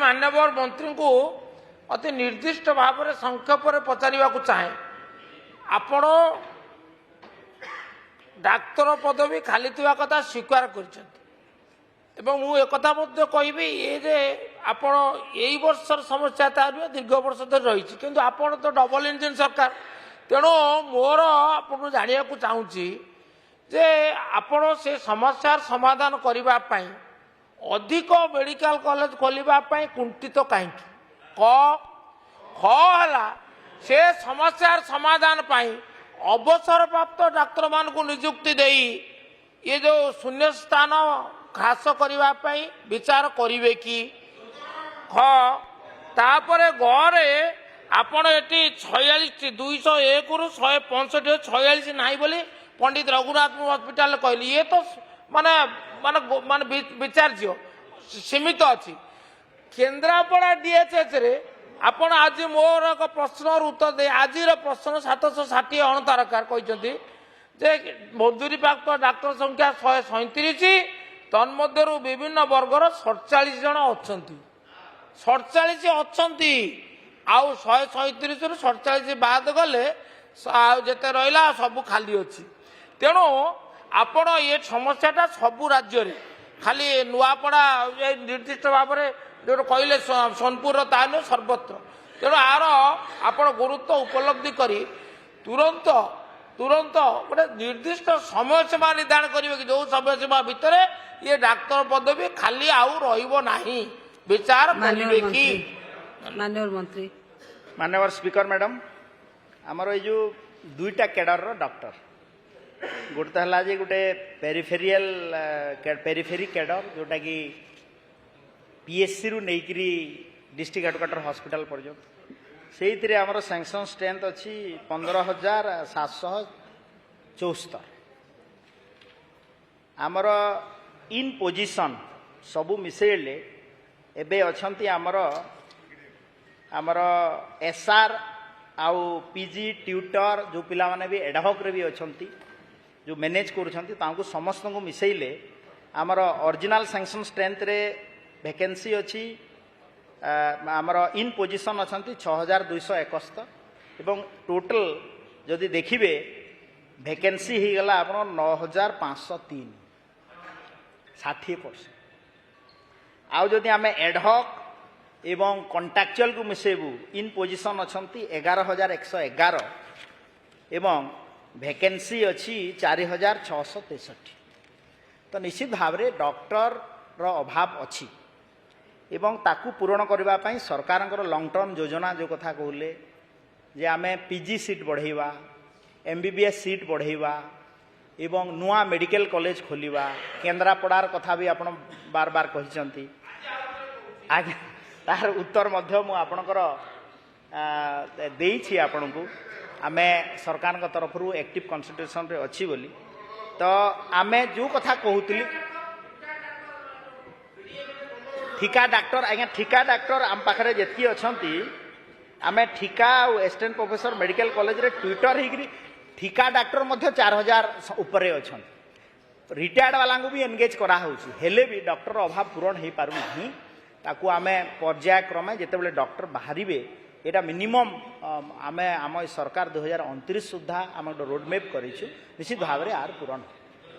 माननीय मंत्री को अति निर्दिष्ट भाव में संक्षेप में पचारा चाहे आपण डाक्तर पदवी खाली कथा स्वीकार करी ये जे आपण यही वर्षर समस्या तार दीर्घ वर्ष धरी रही किंतु आपण तो डबल इंजिन सरकार तेणु मोर आपको जाना चाहूँगी जे आपण से समस्यार समाधान करने अधिक मेडिकल कॉलेज खोलने कुंठित कहीं खला से समस्यार समाधान अवसर प्राप्त डाक्तर मान को नियुक्ति दे ये जो शून्य स्थान ह्रास करने विचार करेंगे कि तापर गरे आपण ये 46 201 रु 165 46 नहीं बोली पंडित रघुनाथ हॉस्पिटल कहली ये तो माने माने माने विचार्य सीमित अच्छी केन्द्रापड़ा डीएचएच रे आपण आज मोर एक प्रश्न उत्तर दे आज प्रश्न 760 अणतारकार कहते जे मजूरी प्राप्त डाक्तर संख्या 137 तन्मध्यरु विभिन्न वर्गर 47 जन अच्छा 47 अच्छा आउ 137 रु 47 बाद गले जिते रहा सब खाली अच्छी तेणु आपण ये समस्याटा सबू राज्य रे खाली नुआपड़ा निर्दिष्ट भाव में जो कहले सोनपुर तानु सर्वत्र तेणु आर आपण गुरुत्व उपलब्धि करी तुरंत तुरंत गोटे निर्दिष्ट समय सीमा निर्धारण करेंगे कि जो समय सीमा भितर ये डाक्तर पदवी खाली आउ रहिबो नाही विचार करेंगे कि माननीय मंत्री माननीय स्पीकर मैडम आमर ये जो दुईटा कैडर डॉक्टर गोटे है जे गोटे पेरिफेरियल पेरिफेरी कैडर जोटा कि पीएससी रु नहींकरी डिस्ट्रिक्ट हेडक्वार्टर हॉस्पिटल पर्यंत से आमर सैंक्शन स्ट्रेंथ अच्छी 15,774 आमर इन पोजिशन सबू मिसेले एबे अछंती आमर आमर एसआर आउ पीजी ट्यूटर जो पिला माने भी एडहॉक रे भी अछंती जो मैनेज कर समस्त को मिसेले आमर ओरिजिनल सैंक्शन स्ट्रेंथ रे वैकेंसी अच्छी आमर इन पोजिशन अच्छा 6,271 एवं टोटल जदि देखिए वैकेंसी हो गला आप 9,503 60% आउ जदि आम एडहॉक एवं कॉन्ट्रैक्चुअल को मिसेबू इन पोजिशन अच्छा 11,111 एवं वैकेंसी अच्छी 4,663 तो निश्चित भाव में डॉक्टर रो अभाव अच्छी एवं ताकू पूरण करने सरकार लॉन्ग टर्म योजना जो कथा कहले जे आमे पीजी सीट बढ़ेवा एमबीबीएस सीट बढ़ेवा एवं नुआ मेडिकल कॉलेज खोलिबा केन्द्रापड़ार कथा भी आपण बार बार कहिसंती आगे तार उत्तर मध्य मु आपणकर देइछि आपणकू आमे सरकार तरफ एक्टिव कन्सल्टेशन रे अच्छी बोली तो आमे जो कथा कहूतली ठिका डाक्टर आज्ञा ठिका डाक्टर आम पाखे जी अच्छा आम ठिका असिस्टेंट प्रोफेसर मेडिकल कॉलेज रे ट्विटर होगी ठिका डाक्टर 4,000 उपरे अच्छा रिटायर्ड वाला भी एनगेज करा हेले भी डॉक्टर अभाव पूरण हो पार नहीं ताकू आम पर्यायक्रमे जिते डॉक्टर बाहर यहाँ मिनिमम आम आम सरकार 2029 सुधा आम रोडमैप कर निश्चित भाव में आर पूरण